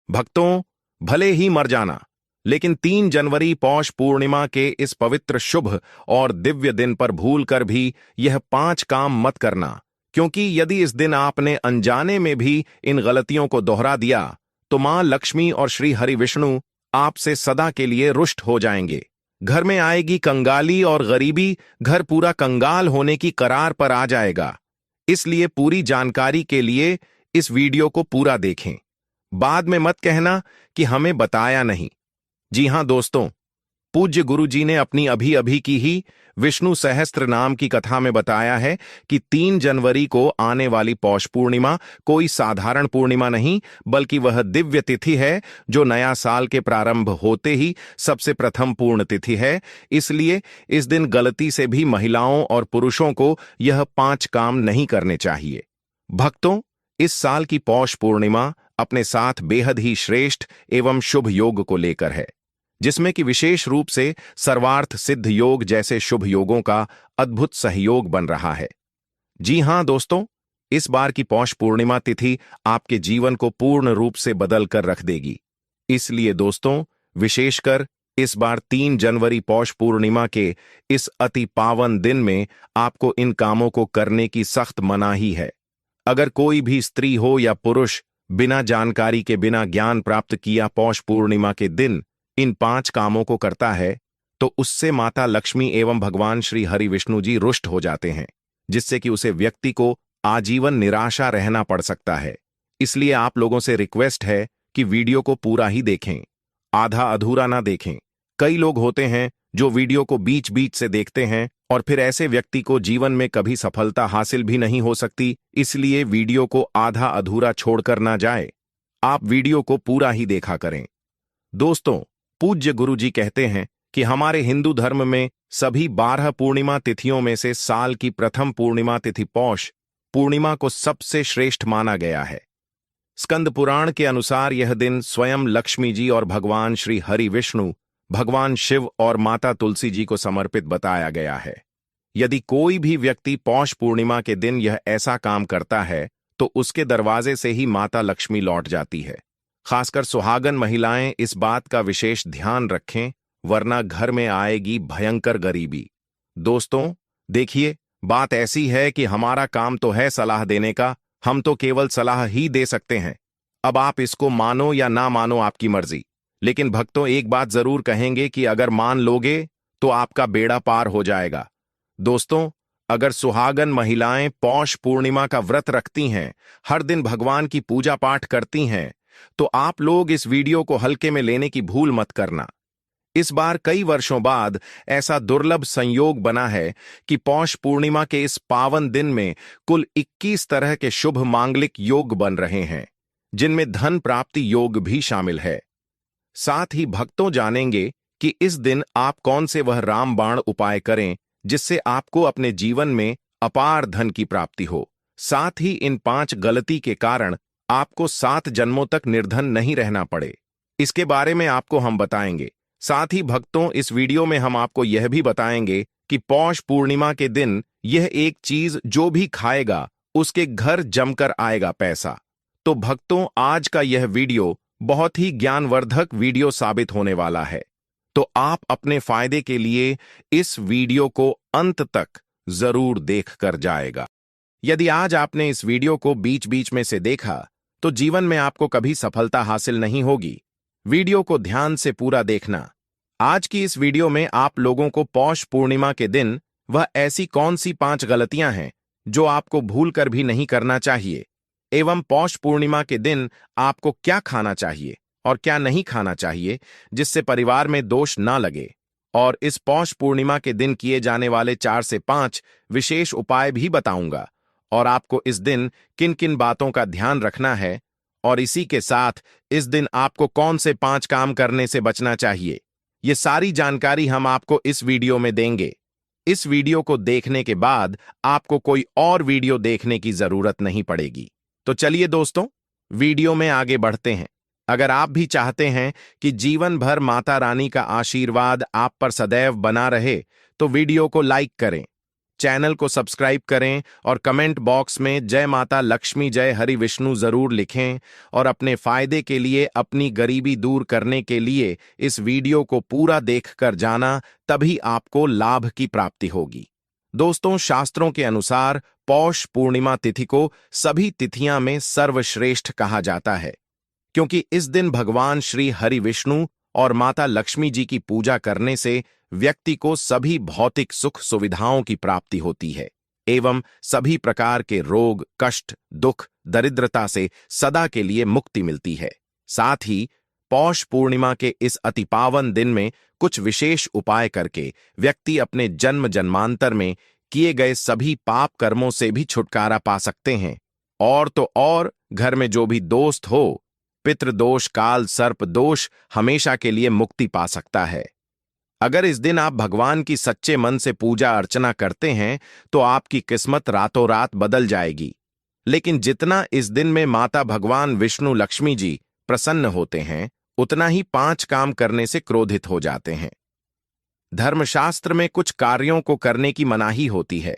भक्तों, भले ही मर जाना, लेकिन 3 जनवरी पौष पूर्णिमा के इस पवित्र शुभ और दिव्य दिन पर भूल कर भी यह 5 काम मत करना, क्योंकि यदि इस दिन आपने अनजाने में भी इन गलतियों को दोहरा दिया तो मां लक्ष्मी और श्री हरि विष्णु आपसे सदा के लिए रुष्ट हो जाएंगे। घर में आएगी कंगाली और गरीबी, घर पूरा कंगाल होने की करार पर आ जाएगा। इसलिए पूरी जानकारी के लिए इस वीडियो को पूरा देखें। बाद में मत कहना कि हमें बताया नहीं। जी हां दोस्तों, पूज्य गुरु जी ने अपनी अभी अभी की ही विष्णु सहस्त्र नाम की कथा में बताया है कि 3 जनवरी को आने वाली पौष पूर्णिमा कोई साधारण पूर्णिमा नहीं, बल्कि वह दिव्य तिथि है जो नया साल के प्रारंभ होते ही सबसे प्रथम पूर्ण तिथि है। इसलिए इस दिन गलती से भी महिलाओं और पुरुषों को यह 5 काम नहीं करने चाहिए। भक्तों, इस साल की पौष पूर्णिमा अपने साथ बेहद ही श्रेष्ठ एवं शुभ योग को लेकर है, जिसमें कि विशेष रूप से सर्वार्थ सिद्ध योग जैसे शुभ योगों का अद्भुत सहयोग बन रहा है। जी हां दोस्तों, इस बार की पौष पूर्णिमा तिथि आपके जीवन को पूर्ण रूप से बदल कर रख देगी। इसलिए दोस्तों, विशेषकर इस बार 3 जनवरी पौष पूर्णिमा के इस अति पावन दिन में आपको इन कामों को करने की सख्त मनाही है। अगर कोई भी स्त्री हो या पुरुष बिना जानकारी के, बिना ज्ञान प्राप्त किया पौष पूर्णिमा के दिन इन 5 कामों को करता है, तो उससे माता लक्ष्मी एवं भगवान श्री हरि विष्णु जी रुष्ट हो जाते हैं, जिससे कि उसे व्यक्ति को आजीवन निराशा रहना पड़ सकता है। इसलिए आप लोगों से रिक्वेस्ट है कि वीडियो को पूरा ही देखें, आधा अधूरा ना देखें। कई लोग होते हैं जो वीडियो को बीच बीच से देखते हैं और फिर ऐसे व्यक्ति को जीवन में कभी सफलता हासिल भी नहीं हो सकती। इसलिए वीडियो को आधा अधूरा छोड़कर ना जाए, आप वीडियो को पूरा ही देखा करें। दोस्तों, पूज्य गुरु जी कहते हैं कि हमारे हिंदू धर्म में सभी 12 पूर्णिमा तिथियों में से साल की प्रथम पूर्णिमा तिथि पौष पूर्णिमा को सबसे श्रेष्ठ माना गया है। स्कंद पुराण के अनुसार यह दिन स्वयं लक्ष्मी जी और भगवान श्री हरि विष्णु, भगवान शिव और माता तुलसी जी को समर्पित बताया गया है। यदि कोई भी व्यक्ति पौष पूर्णिमा के दिन यह ऐसा काम करता है तो उसके दरवाजे से ही माता लक्ष्मी लौट जाती है। खासकर सुहागन महिलाएं इस बात का विशेष ध्यान रखें, वरना घर में आएगी भयंकर गरीबी। दोस्तों देखिए, बात ऐसी है कि हमारा काम तो है सलाह देने का, हम तो केवल सलाह ही दे सकते हैं। अब आप इसको मानो या ना मानो, आपकी मर्जी। लेकिन भक्तों, एक बात जरूर कहेंगे कि अगर मान लोगे तो आपका बेड़ा पार हो जाएगा। दोस्तों, अगर सुहागन महिलाएं पौष पूर्णिमा का व्रत रखती हैं, हर दिन भगवान की पूजा पाठ करती हैं, तो आप लोग इस वीडियो को हल्के में लेने की भूल मत करना। इस बार कई वर्षों बाद ऐसा दुर्लभ संयोग बना है कि पौष पूर्णिमा के इस पावन दिन में कुल 21 तरह के शुभ मांगलिक योग बन रहे हैं, जिनमें धन प्राप्ति योग भी शामिल है। साथ ही भक्तों जानेंगे कि इस दिन आप कौन से वह रामबाण उपाय करें जिससे आपको अपने जीवन में अपार धन की प्राप्ति हो। साथ ही इन 5 गलती के कारण आपको 7 जन्मों तक निर्धन नहीं रहना पड़े, इसके बारे में आपको हम बताएंगे। साथ ही भक्तों, इस वीडियो में हम आपको यह भी बताएंगे कि पौष पूर्णिमा के दिन यह एक चीज जो भी खाएगा उसके घर जमकर आएगा पैसा। तो भक्तों, आज का यह वीडियो बहुत ही ज्ञानवर्धक वीडियो साबित होने वाला है, तो आप अपने फायदे के लिए इस वीडियो को अंत तक जरूर देख कर जाएगा। यदि आज आपने इस वीडियो को बीच बीच में से देखा तो जीवन में आपको कभी सफलता हासिल नहीं होगी। वीडियो को ध्यान से पूरा देखना। आज की इस वीडियो में आप लोगों को पौष पूर्णिमा के दिन वह ऐसी कौन सी 5 गलतियां हैं जो आपको भूल कर भी नहीं करना चाहिए, एवं पौष पूर्णिमा के दिन आपको क्या खाना चाहिए और क्या नहीं खाना चाहिए जिससे परिवार में दोष ना लगे। और इस पौष पूर्णिमा के दिन किए जाने वाले 4 से 5 विशेष उपाय भी बताऊंगा, और आपको इस दिन किन किन बातों का ध्यान रखना है, और इसी के साथ इस दिन आपको कौन से 5 काम करने से बचना चाहिए। ये सारी जानकारी हम आपको इस वीडियो में देंगे। इस वीडियो को देखने के बाद आपको कोई और वीडियो देखने की जरूरत नहीं पड़ेगी। तो चलिए दोस्तों, वीडियो में आगे बढ़ते हैं। अगर आप भी चाहते हैं कि जीवन भर माता रानी का आशीर्वाद आप पर सदैव बना रहे, तो वीडियो को लाइक करें, चैनल को सब्सक्राइब करें और कमेंट बॉक्स में जय माता लक्ष्मी जय हरि विष्णु जरूर लिखें और अपने फायदे के लिए, अपनी गरीबी दूर करने के लिए इस वीडियो को पूरा देखकर जाना, तभी आपको लाभ की प्राप्ति होगी। दोस्तों, शास्त्रों के अनुसार पौष पूर्णिमा तिथि को सभी तिथियां में सर्वश्रेष्ठ कहा जाता है, क्योंकि इस दिन भगवान श्री हरि विष्णु और माता लक्ष्मी जी की पूजा करने से व्यक्ति को सभी भौतिक सुख सुविधाओं की प्राप्ति होती है एवं सभी प्रकार के रोग, कष्ट, दुख, दरिद्रता से सदा के लिए मुक्ति मिलती है। साथ ही पौष पूर्णिमा के इस अति पावन दिन में कुछ विशेष उपाय करके व्यक्ति अपने जन्म जन्मांतर में किए गए सभी पाप कर्मों से भी छुटकारा पा सकते हैं। और तो और, घर में जो भी दोस्त हो, पितृदोष, काल सर्प दोष हमेशा के लिए मुक्ति पा सकता है। अगर इस दिन आप भगवान की सच्चे मन से पूजा अर्चना करते हैं तो आपकी किस्मत रातों रात बदल जाएगी। लेकिन जितना इस दिन में माता भगवान विष्णु लक्ष्मी जी प्रसन्न होते हैं, उतना ही 5 काम करने से क्रोधित हो जाते हैं। धर्मशास्त्र में कुछ कार्यों को करने की मनाही होती है,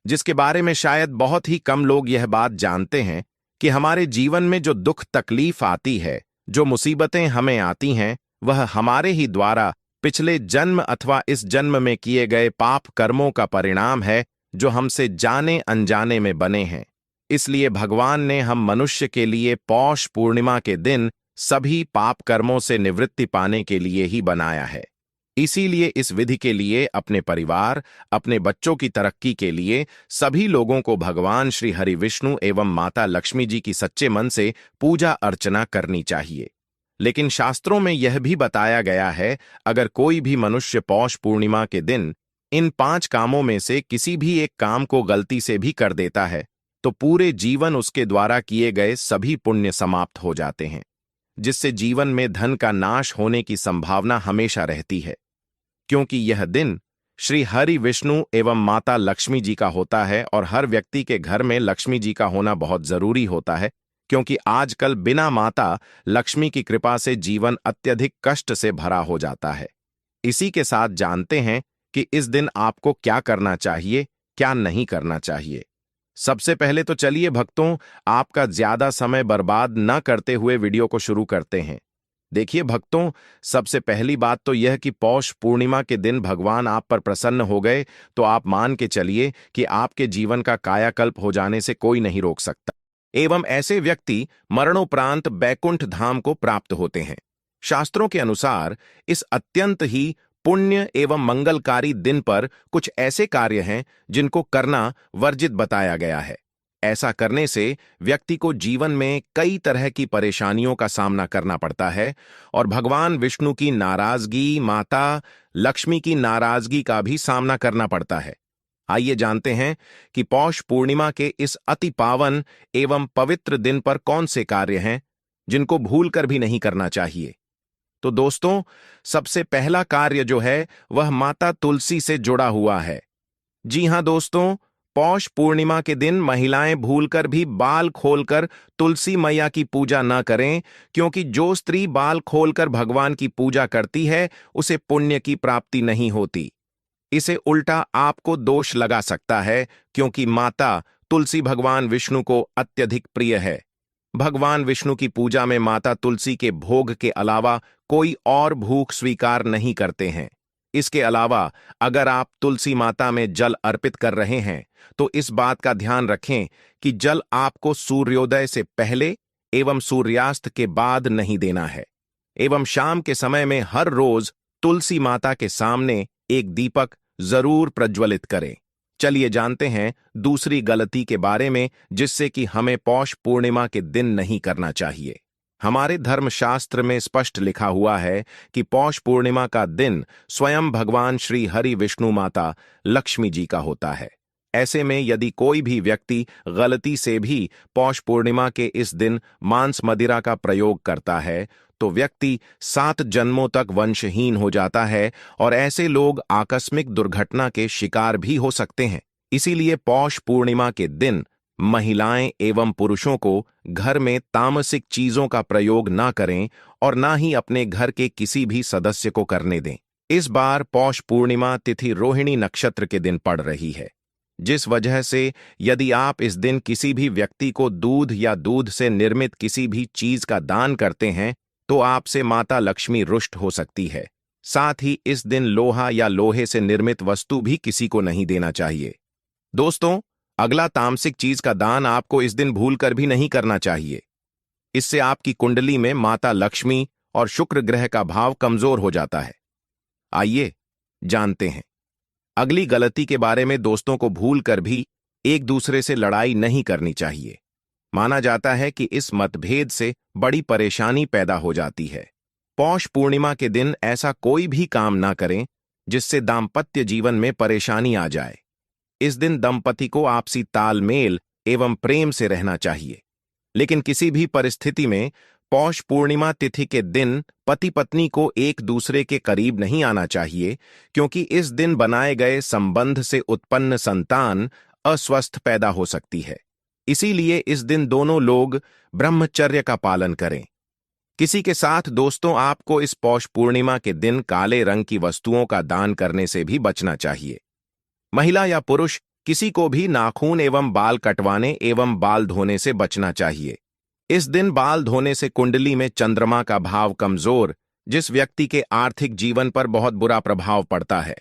जिसके बारे में शायद बहुत ही कम लोग यह बात जानते हैं कि हमारे जीवन में जो दुख तकलीफ आती है, जो मुसीबतें हमें आती हैं, वह हमारे ही द्वारा पिछले जन्म अथवा इस जन्म में किए गए पाप कर्मों का परिणाम है, जो हमसे जाने अनजाने में बने हैं। इसलिए भगवान ने हम मनुष्य के लिए पौष पूर्णिमा के दिन सभी पाप कर्मों से निवृत्ति पाने के लिए ही बनाया है। इसीलिए इस विधि के लिए अपने परिवार, अपने बच्चों की तरक्की के लिए सभी लोगों को भगवान श्री हरि विष्णु एवं माता लक्ष्मी जी की सच्चे मन से पूजा अर्चना करनी चाहिए। लेकिन शास्त्रों में यह भी बताया गया है, अगर कोई भी मनुष्य पौष पूर्णिमा के दिन इन 5 कामों में से किसी भी एक काम को गलती से भी कर देता है, तो पूरे जीवन उसके द्वारा किए गए सभी पुण्य समाप्त हो जाते हैं, जिससे जीवन में धन का नाश होने की संभावना हमेशा रहती है। क्योंकि यह दिन श्री हरि विष्णु एवं माता लक्ष्मी जी का होता है और हर व्यक्ति के घर में लक्ष्मी जी का होना बहुत जरूरी होता है, क्योंकि आजकल बिना माता लक्ष्मी की कृपा से जीवन अत्यधिक कष्ट से भरा हो जाता है। इसी के साथ जानते हैं कि इस दिन आपको क्या करना चाहिए, क्या नहीं करना चाहिए। सबसे पहले तो चलिए भक्तों, आपका ज्यादा समय बर्बाद न करते हुए वीडियो को शुरू करते हैं। देखिए भक्तों, सबसे पहली बात तो यह कि पौष पूर्णिमा के दिन भगवान आप पर प्रसन्न हो गए तो आप मान के चलिए कि आपके जीवन का कायाकल्प हो जाने से कोई नहीं रोक सकता एवं ऐसे व्यक्ति मरणोपरांत बैकुंठ धाम को प्राप्त होते हैं। शास्त्रों के अनुसार इस अत्यंत ही पुण्य एवं मंगलकारी दिन पर कुछ ऐसे कार्य हैं जिनको करना वर्जित बताया गया है। ऐसा करने से व्यक्ति को जीवन में कई तरह की परेशानियों का सामना करना पड़ता है और भगवान विष्णु की नाराजगी, माता लक्ष्मी की नाराजगी का भी सामना करना पड़ता है। आइए जानते हैं कि पौष पूर्णिमा के इस अति पावन एवं पवित्र दिन पर कौन से कार्य हैं जिनको भूलकर भी नहीं करना चाहिए। तो दोस्तों, सबसे पहला कार्य जो है वह माता तुलसी से जुड़ा हुआ है। जी हां दोस्तों, पौष पूर्णिमा के दिन महिलाएं भूलकर भी बाल खोलकर तुलसी मैया की पूजा न करें, क्योंकि जो स्त्री बाल खोलकर भगवान की पूजा करती है उसे पुण्य की प्राप्ति नहीं होती। इसे उल्टा आपको दोष लगा सकता है, क्योंकि माता तुलसी भगवान विष्णु को अत्यधिक प्रिय है। भगवान विष्णु की पूजा में माता तुलसी के भोग के अलावा कोई और भूख स्वीकार नहीं करते हैं। इसके अलावा अगर आप तुलसी माता में जल अर्पित कर रहे हैं तो इस बात का ध्यान रखें कि जल आपको सूर्योदय से पहले एवं सूर्यास्त के बाद नहीं देना है एवं शाम के समय में हर रोज तुलसी माता के सामने एक दीपक जरूर प्रज्वलित करें। चलिए जानते हैं दूसरी गलती के बारे में, जिससे कि हमें पौष पूर्णिमा के दिन नहीं करना चाहिए। हमारे धर्मशास्त्र में स्पष्ट लिखा हुआ है कि पौष पूर्णिमा का दिन स्वयं भगवान श्री हरि विष्णु माता लक्ष्मी जी का होता है। ऐसे में यदि कोई भी व्यक्ति गलती से भी पौष पूर्णिमा के इस दिन मांस मदिरा का प्रयोग करता है तो व्यक्ति 7 जन्मों तक वंशहीन हो जाता है और ऐसे लोग आकस्मिक दुर्घटना के शिकार भी हो सकते हैं। इसीलिए पौष पूर्णिमा के दिन महिलाएं एवं पुरुषों को घर में तामसिक चीजों का प्रयोग ना करें और ना ही अपने घर के किसी भी सदस्य को करने दें। इस बार पौष पूर्णिमा तिथि रोहिणी नक्षत्र के दिन पड़ रही है। जिस वजह से यदि आप इस दिन किसी भी व्यक्ति को दूध या दूध से निर्मित किसी भी चीज का दान करते हैं तो आपसे माता लक्ष्मी रुष्ट हो सकती है। साथ ही इस दिन लोहा या लोहे से निर्मित वस्तु भी किसी को नहीं देना चाहिए। दोस्तों, अगला तामसिक चीज का दान आपको इस दिन भूलकर भी नहीं करना चाहिए। इससे आपकी कुंडली में माता लक्ष्मी और शुक्र ग्रह का भाव कमजोर हो जाता है। आइए जानते हैं अगली गलती के बारे में। दोस्तों को भूलकर भी एक दूसरे से लड़ाई नहीं करनी चाहिए। माना जाता है कि इस मतभेद से बड़ी परेशानी पैदा हो जाती है। पौष पूर्णिमा के दिन ऐसा कोई भी काम ना करें जिससे दाम्पत्य जीवन में परेशानी आ जाए। इस दिन दंपति को आपसी तालमेल एवं प्रेम से रहना चाहिए, लेकिन किसी भी परिस्थिति में पौष पूर्णिमा तिथि के दिन पति पत्नी को एक दूसरे के करीब नहीं आना चाहिए, क्योंकि इस दिन बनाए गए संबंध से उत्पन्न संतान अस्वस्थ पैदा हो सकती है। इसीलिए इस दिन दोनों लोग ब्रह्मचर्य का पालन करें। किसी के साथ दोस्तों आपको इस पौष पूर्णिमा के दिन काले रंग की वस्तुओं का दान करने से भी बचना चाहिए। महिला या पुरुष किसी को भी नाखून एवं बाल कटवाने एवं बाल धोने से बचना चाहिए। इस दिन बाल धोने से कुंडली में चंद्रमा का भाव कमजोर, जिस व्यक्ति के आर्थिक जीवन पर बहुत बुरा प्रभाव पड़ता है।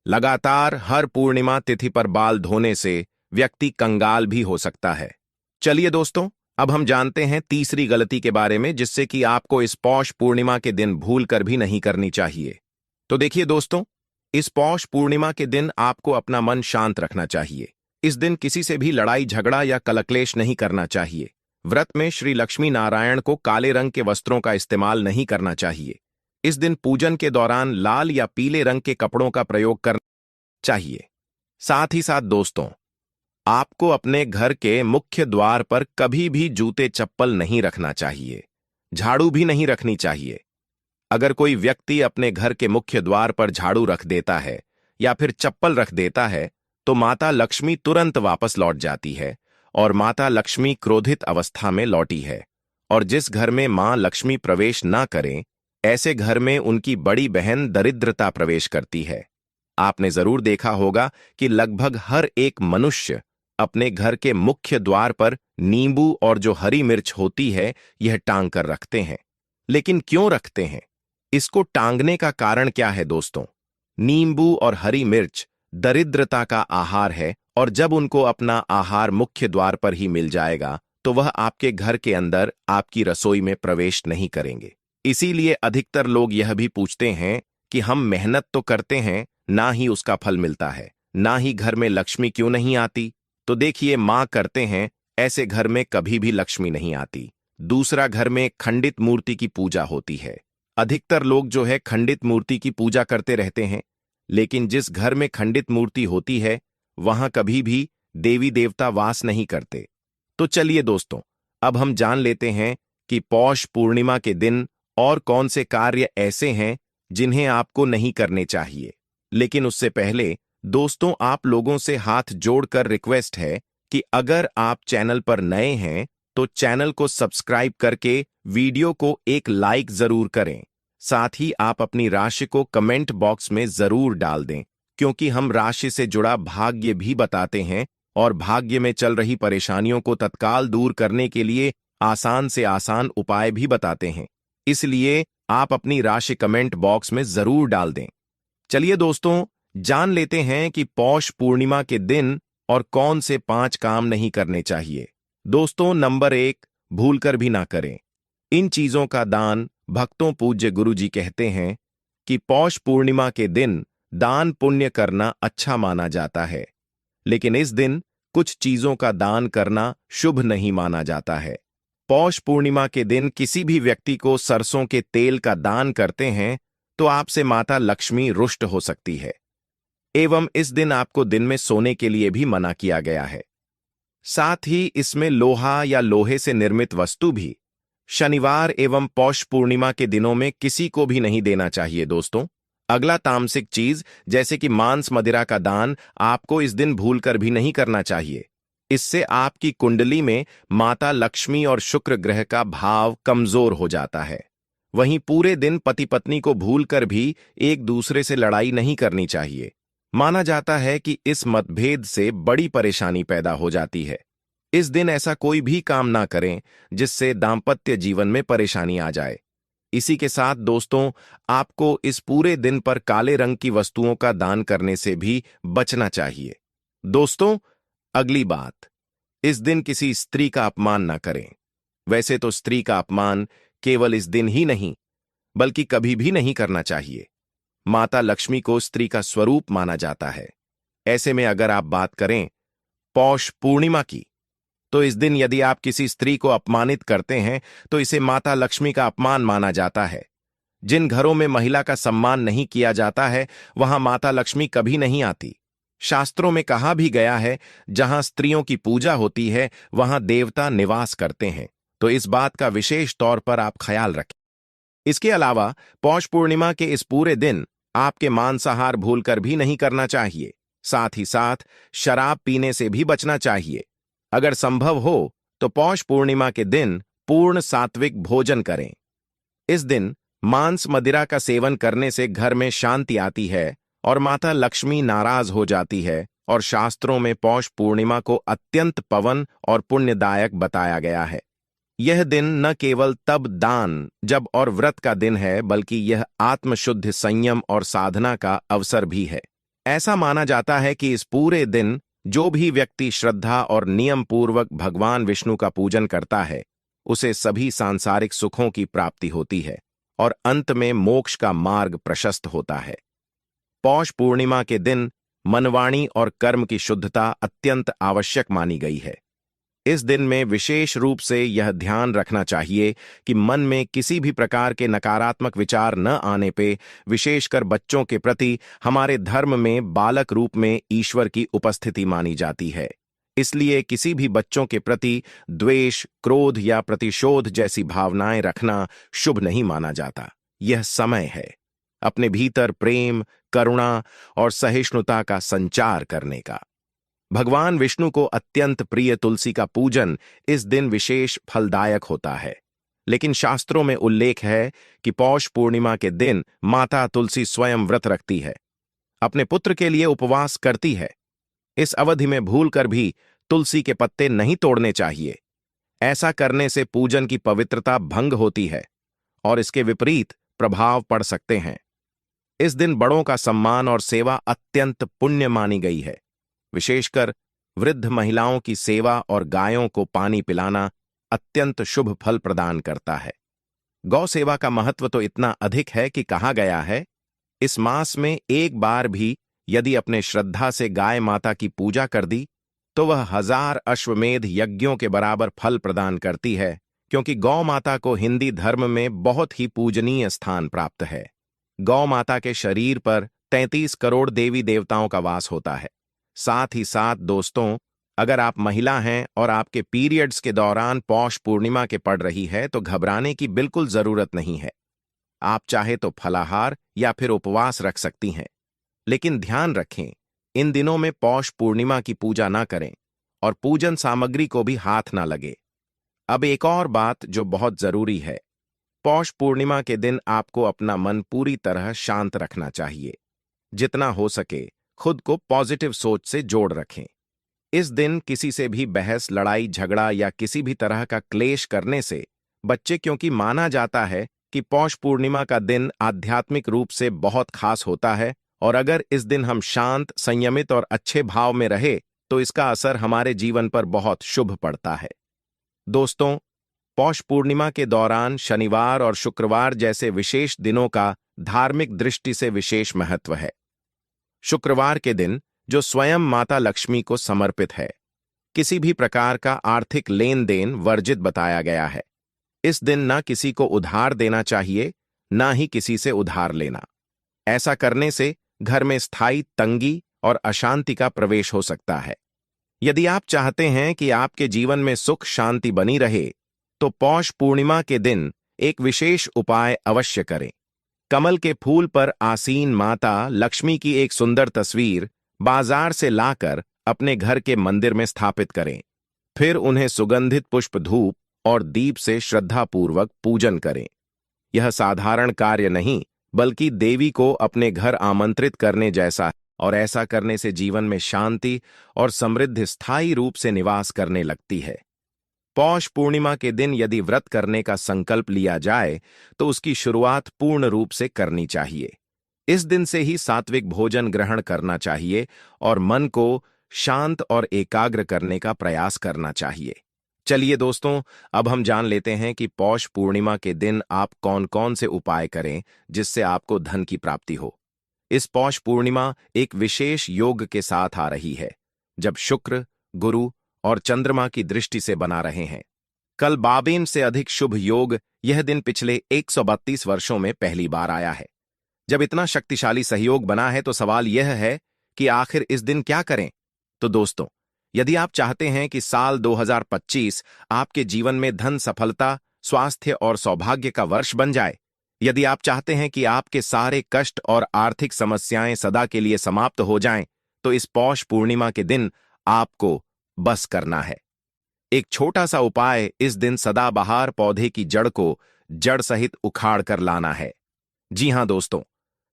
लगातार हर पूर्णिमा तिथि पर बाल धोने से व्यक्ति कंगाल भी हो सकता है। चलिए दोस्तों, अब हम जानते हैं तीसरी गलती के बारे में, जिससे कि आपको इस पौष पूर्णिमा के दिन भूलकर भी नहीं करनी चाहिए। तो देखिए दोस्तों, इस पौष पूर्णिमा के दिन आपको अपना मन शांत रखना चाहिए। इस दिन किसी से भी लड़ाई झगड़ा या कलक्लेश नहीं करना चाहिए। व्रत में श्री लक्ष्मी नारायण को काले रंग के वस्त्रों का इस्तेमाल नहीं करना चाहिए। इस दिन पूजन के दौरान लाल या पीले रंग के कपड़ों का प्रयोग करना चाहिए। साथ ही साथ दोस्तों, आपको अपने घर के मुख्य द्वार पर कभी भी जूते चप्पल नहीं रखना चाहिए। झाड़ू भी नहीं रखनी चाहिए। अगर कोई व्यक्ति अपने घर के मुख्य द्वार पर झाड़ू रख देता है या फिर चप्पल रख देता है तो माता लक्ष्मी तुरंत वापस लौट जाती है और माता लक्ष्मी क्रोधित अवस्था में लौटी है। और जिस घर में मां लक्ष्मी प्रवेश ना करें, ऐसे घर में उनकी बड़ी बहन दरिद्रता प्रवेश करती है। आपने जरूर देखा होगा कि लगभग हर एक मनुष्य अपने घर के मुख्य द्वार पर नींबू और जो हरी मिर्च होती है यह टांग कर रखते हैं। लेकिन क्यों रखते हैं? इसको टांगने का कारण क्या है दोस्तों? नींबू और हरी मिर्च दरिद्रता का आहार है, और जब उनको अपना आहार मुख्य द्वार पर ही मिल जाएगा तो वह आपके घर के अंदर आपकी रसोई में प्रवेश नहीं करेंगे। इसीलिए अधिकतर लोग यह भी पूछते हैं कि हम मेहनत तो करते हैं, ना ही उसका फल मिलता है, ना ही घर में लक्ष्मी क्यों नहीं आती? तो देखिए, मां करते हैं, ऐसे घर में कभी भी लक्ष्मी नहीं आती। दूसरा, घर में खंडित मूर्ति की पूजा होती है। अधिकतर लोग जो है खंडित मूर्ति की पूजा करते रहते हैं, लेकिन जिस घर में खंडित मूर्ति होती है वहां कभी भी देवी देवता वास नहीं करते। तो चलिए दोस्तों, अब हम जान लेते हैं कि पौष पूर्णिमा के दिन और कौन से कार्य ऐसे हैं जिन्हें आपको नहीं करने चाहिए। लेकिन उससे पहले दोस्तों, आप लोगों से हाथ जोड़कर रिक्वेस्ट है कि अगर आप चैनल पर नए हैं तो चैनल को सब्सक्राइब करके वीडियो को एक लाइक जरूर करें। साथ ही आप अपनी राशि को कमेंट बॉक्स में जरूर डाल दें, क्योंकि हम राशि से जुड़ा भाग्य भी बताते हैं और भाग्य में चल रही परेशानियों को तत्काल दूर करने के लिए आसान से आसान उपाय भी बताते हैं। इसलिए आप अपनी राशि कमेंट बॉक्स में जरूर डाल दें। चलिए दोस्तों, जान लेते हैं कि पौष पूर्णिमा के दिन और कौन से 5 काम नहीं करने चाहिए। दोस्तों, नंबर 1, भूलकर भी ना करें। इन चीजों का दान भक्तों पूज्य गुरु जी कहते हैं कि पौष पूर्णिमा के दिन दान पुण्य करना अच्छा माना जाता है, लेकिन इस दिन कुछ चीजों का दान करना शुभ नहीं माना जाता है। पौष पूर्णिमा के दिन किसी भी व्यक्ति को सरसों के तेल का दान करते हैं तो आपसे माता लक्ष्मी रुष्ट हो सकती है, एवं इस दिन आपको दिन में सोने के लिए भी मना किया गया है। साथ ही इसमें लोहा या लोहे से निर्मित वस्तु भी शनिवार एवं पौष पूर्णिमा के दिनों में किसी को भी नहीं देना चाहिए। दोस्तों, अगला तामसिक चीज जैसे कि मांस मदिरा का दान आपको इस दिन भूलकर भी नहीं करना चाहिए। इससे आपकी कुंडली में माता लक्ष्मी और शुक्र ग्रह का भाव कमजोर हो जाता है। वहीं पूरे दिन पति पत्नी को भूलकर भी एक दूसरे से लड़ाई नहीं करनी चाहिए। माना जाता है कि इस मतभेद से बड़ी परेशानी पैदा हो जाती है। इस दिन ऐसा कोई भी काम ना करें जिससे दांपत्य जीवन में परेशानी आ जाए। इसी के साथ दोस्तों, आपको इस पूरे दिन पर काले रंग की वस्तुओं का दान करने से भी बचना चाहिए। दोस्तों, अगली बात, इस दिन किसी स्त्री का अपमान ना करें। वैसे तो स्त्री का अपमान केवल इस दिन ही नहीं, बल्कि कभी भी नहीं करना चाहिए। माता लक्ष्मी को स्त्री का स्वरूप माना जाता है। ऐसे में अगर आप बात करें पौष पूर्णिमा की, तो इस दिन यदि आप किसी स्त्री को अपमानित करते हैं तो इसे माता लक्ष्मी का अपमान माना जाता है। जिन घरों में महिला का सम्मान नहीं किया जाता है, वहां माता लक्ष्मी कभी नहीं आती। शास्त्रों में कहा भी गया है, जहां स्त्रियों की पूजा होती है वहां देवता निवास करते हैं। तो इस बात का विशेष तौर पर आप ख्याल रखें। इसके अलावा पौष पूर्णिमा के इस पूरे दिन आपके मांसाहार भूलकर भी नहीं करना चाहिए। साथ ही साथ शराब पीने से भी बचना चाहिए। अगर संभव हो तो पौष पूर्णिमा के दिन पूर्ण सात्विक भोजन करें। इस दिन मांस मदिरा का सेवन करने से घर में शांति आती है और माता लक्ष्मी नाराज हो जाती है, और शास्त्रों में पौष पूर्णिमा को अत्यंत पवन और पुण्यदायक बताया गया है। यह दिन न केवल तब दान जब और व्रत का दिन है, बल्कि यह आत्मशुद्ध संयम और साधना का अवसर भी है। ऐसा माना जाता है कि इस पूरे दिन जो भी व्यक्ति श्रद्धा और नियम पूर्वक भगवान विष्णु का पूजन करता है, उसे सभी सांसारिक सुखों की प्राप्ति होती है और अंत में मोक्ष का मार्ग प्रशस्त होता है। पौष पूर्णिमा के दिन मनवाणी और कर्म की शुद्धता अत्यंत आवश्यक मानी गई है। इस दिन में विशेष रूप से यह ध्यान रखना चाहिए कि मन में किसी भी प्रकार के नकारात्मक विचार न आने पे, विशेषकर बच्चों के प्रति हमारे धर्म में बालक रूप में ईश्वर की उपस्थिति मानी जाती है। इसलिए किसी भी बच्चों के प्रति द्वेष, क्रोध या प्रतिशोध जैसी भावनाएं रखना शुभ नहीं माना जाता। यह समय है अपने भीतर प्रेम, करुणा और सहिष्णुता का संचार करने का। भगवान विष्णु को अत्यंत प्रिय तुलसी का पूजन इस दिन विशेष फलदायक होता है। लेकिन शास्त्रों में उल्लेख है कि पौष पूर्णिमा के दिन माता तुलसी स्वयं व्रत रखती है, अपने पुत्र के लिए उपवास करती है। इस अवधि में भूलकर भी तुलसी के पत्ते नहीं तोड़ने चाहिए। ऐसा करने से पूजन की पवित्रता भंग होती है और इसके विपरीत प्रभाव पड़ सकते हैं। इस दिन बड़ों का सम्मान और सेवा अत्यंत पुण्य मानी गई है। विशेषकर वृद्ध महिलाओं की सेवा और गायों को पानी पिलाना अत्यंत शुभ फल प्रदान करता है। गौ सेवा का महत्व तो इतना अधिक है कि कहा गया है, इस मास में एक बार भी यदि अपने श्रद्धा से गाय माता की पूजा कर दी तो वह 1000 अश्वमेध यज्ञों के बराबर फल प्रदान करती है, क्योंकि गौ माता को हिंदी धर्म में बहुत ही पूजनीय स्थान प्राप्त है। गौ माता के शरीर पर 33 करोड़ देवी देवताओं का वास होता है। साथ ही साथ दोस्तों, अगर आप महिला हैं और आपके पीरियड्स के दौरान पौष पूर्णिमा के पड़ रही है तो घबराने की बिल्कुल जरूरत नहीं है। आप चाहे तो फलाहार या फिर उपवास रख सकती हैं, लेकिन ध्यान रखें, इन दिनों में पौष पूर्णिमा की पूजा ना करें और पूजन सामग्री को भी हाथ ना लगे। अब एक और बात जो बहुत जरूरी है, पौष पूर्णिमा के दिन आपको अपना मन पूरी तरह शांत रखना चाहिए। जितना हो सके खुद को पॉजिटिव सोच से जोड़ रखें। इस दिन किसी से भी बहस, लड़ाई झगड़ा या किसी भी तरह का क्लेश करने से बच्चे, क्योंकि माना जाता है कि पौष पूर्णिमा का दिन आध्यात्मिक रूप से बहुत खास होता है, और अगर इस दिन हम शांत, संयमित और अच्छे भाव में रहे तो इसका असर हमारे जीवन पर बहुत शुभ पड़ता है। दोस्तों, पौष पूर्णिमा के दौरान शनिवार और शुक्रवार जैसे विशेष दिनों का धार्मिक दृष्टि से विशेष महत्व है। शुक्रवार के दिन, जो स्वयं माता लक्ष्मी को समर्पित है, किसी भी प्रकार का आर्थिक लेन देन वर्जित बताया गया है। इस दिन ना किसी को उधार देना चाहिए, ना ही किसी से उधार लेना। ऐसा करने से घर में स्थायी तंगी और अशांति का प्रवेश हो सकता है। यदि आप चाहते हैं कि आपके जीवन में सुख शांति बनी रहे तो पौष पूर्णिमा के दिन एक विशेष उपाय अवश्य करें। कमल के फूल पर आसीन माता लक्ष्मी की एक सुंदर तस्वीर बाजार से लाकर अपने घर के मंदिर में स्थापित करें। फिर उन्हें सुगंधित पुष्प, धूप और दीप से श्रद्धापूर्वक पूजन करें। यह साधारण कार्य नहीं, बल्कि देवी को अपने घर आमंत्रित करने जैसा है। और ऐसा करने से जीवन में शांति और समृद्धि स्थायी रूप से निवास करने लगती है। पौष पूर्णिमा के दिन यदि व्रत करने का संकल्प लिया जाए तो उसकी शुरुआत पूर्ण रूप से करनी चाहिए। इस दिन से ही सात्विक भोजन ग्रहण करना चाहिए और मन को शांत और एकाग्र करने का प्रयास करना चाहिए। चलिए दोस्तों, अब हम जान लेते हैं कि पौष पूर्णिमा के दिन आप कौन कौन से उपाय करें जिससे आपको धन की प्राप्ति हो। इस पौष पूर्णिमा एक विशेष योग के साथ आ रही है, जब शुक्र, गुरु और चंद्रमा की दृष्टि से बना रहे हैं। कल 22 से अधिक शुभ योग यह दिन पिछले 132 वर्षों में पहली बार आया है। जब इतना शक्तिशाली सहयोग बना है तो सवाल यह है कि आखिर इस दिन क्या करें। तो दोस्तों, यदि आप चाहते हैं कि साल 2025 आपके जीवन में धन, सफलता, स्वास्थ्य और सौभाग्य का वर्ष बन जाए, यदि आप चाहते हैं कि आपके सारे कष्ट और आर्थिक समस्याएं सदा के लिए समाप्त हो जाएं, तो इस पौष पूर्णिमा के दिन आपको बस करना है। एक छोटा सा उपाय इस दिन सदाबहार पौधे की जड़ को जड़ सहित उखाड़ कर लाना है। जी हां दोस्तों,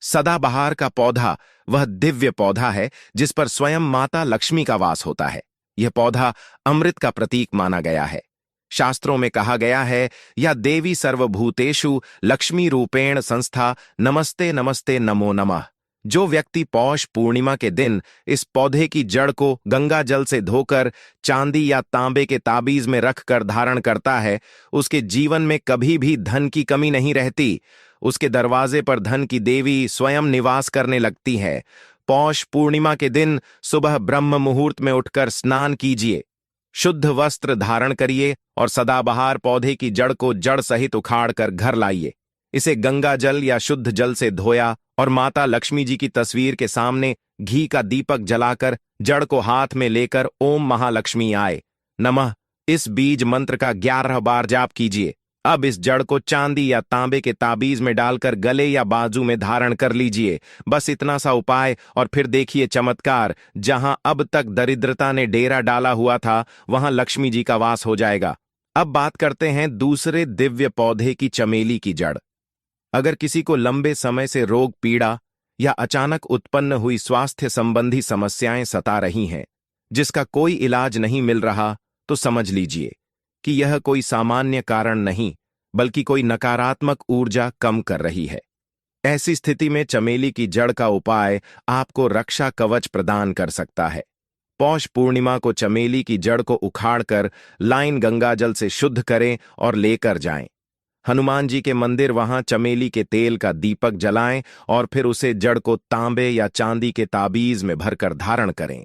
सदाबहार का पौधा वह दिव्य पौधा है जिस पर स्वयं माता लक्ष्मी का वास होता है। यह पौधा अमृत का प्रतीक माना गया है। शास्त्रों में कहा गया है, या देवी सर्वभूतेषु लक्ष्मी रूपेण संस्था, नमस्ते नमस्ते नमो नमः। जो व्यक्ति पौष पूर्णिमा के दिन इस पौधे की जड़ को गंगा जल से धोकर चांदी या तांबे के ताबीज में रखकर धारण करता है, उसके जीवन में कभी भी धन की कमी नहीं रहती। उसके दरवाजे पर धन की देवी स्वयं निवास करने लगती है। पौष पूर्णिमा के दिन सुबह ब्रह्म मुहूर्त में उठकर स्नान कीजिए, शुद्ध वस्त्र धारण करिए और सदाबहार पौधे की जड़ को जड़ सहित उखाड़ कर घर लाइए। इसे गंगा जल या शुद्ध जल से धोया और माता लक्ष्मी जी की तस्वीर के सामने घी का दीपक जलाकर जड़ को हाथ में लेकर ओम महालक्ष्मी आय नमः इस बीज मंत्र का 11 बार जाप कीजिए। अब इस जड़ को चांदी या तांबे के ताबीज में डालकर गले या बाजू में धारण कर लीजिए। बस इतना सा उपाय और फिर देखिए चमत्कार। जहां अब तक दरिद्रता ने डेरा डाला हुआ था, वहां लक्ष्मी जी का वास हो जाएगा। अब बात करते हैं दूसरे दिव्य पौधे की, चमेली की जड़। अगर किसी को लंबे समय से रोग, पीड़ा या अचानक उत्पन्न हुई स्वास्थ्य संबंधी समस्याएं सता रही हैं, जिसका कोई इलाज नहीं मिल रहा, तो समझ लीजिए कि यह कोई सामान्य कारण नहीं, बल्कि कोई नकारात्मक ऊर्जा कम कर रही है। ऐसी स्थिति में चमेली की जड़ का उपाय आपको रक्षा कवच प्रदान कर सकता है। पौष पूर्णिमा को चमेली की जड़ को उखाड़कर लाइन गंगा जल से शुद्ध करें और लेकर जाएं। हनुमान जी के मंदिर वहां चमेली के तेल का दीपक जलाएं और फिर उसे जड़ को तांबे या चांदी के ताबीज में भरकर धारण करें।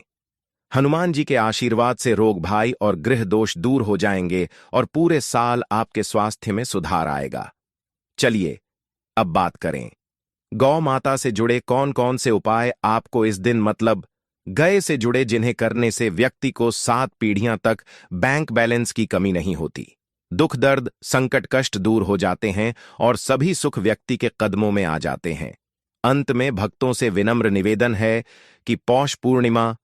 हनुमान जी के आशीर्वाद से रोग भाई और गृह दोष दूर हो जाएंगे और पूरे साल आपके स्वास्थ्य में सुधार आएगा। चलिए अब बात करें गौ माता से जुड़े कौन कौन से उपाय आपको इस दिन, मतलब गाय से जुड़े, जिन्हें करने से व्यक्ति को 7 पीढ़ियां तक बैंक बैलेंस की कमी नहीं होती, दुख दर्द संकट कष्ट दूर हो जाते हैं और सभी सुख व्यक्ति के कदमों में आ जाते हैं। अंत में भक्तों से विनम्र निवेदन है कि पौष पूर्णिमा,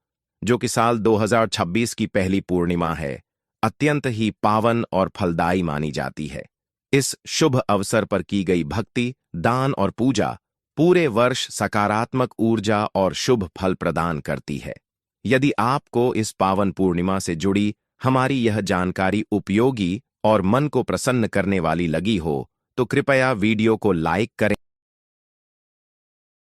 जो कि साल 2026 की पहली पूर्णिमा है, अत्यंत ही पावन और फलदायी मानी जाती है। इस शुभ अवसर पर की गई भक्ति, दान और पूजा पूरे वर्ष सकारात्मक ऊर्जा और शुभ फल प्रदान करती है। यदि आपको इस पावन पूर्णिमा से जुड़ी हमारी यह जानकारी उपयोगी और मन को प्रसन्न करने वाली लगी हो, तो कृपया वीडियो को लाइक करें।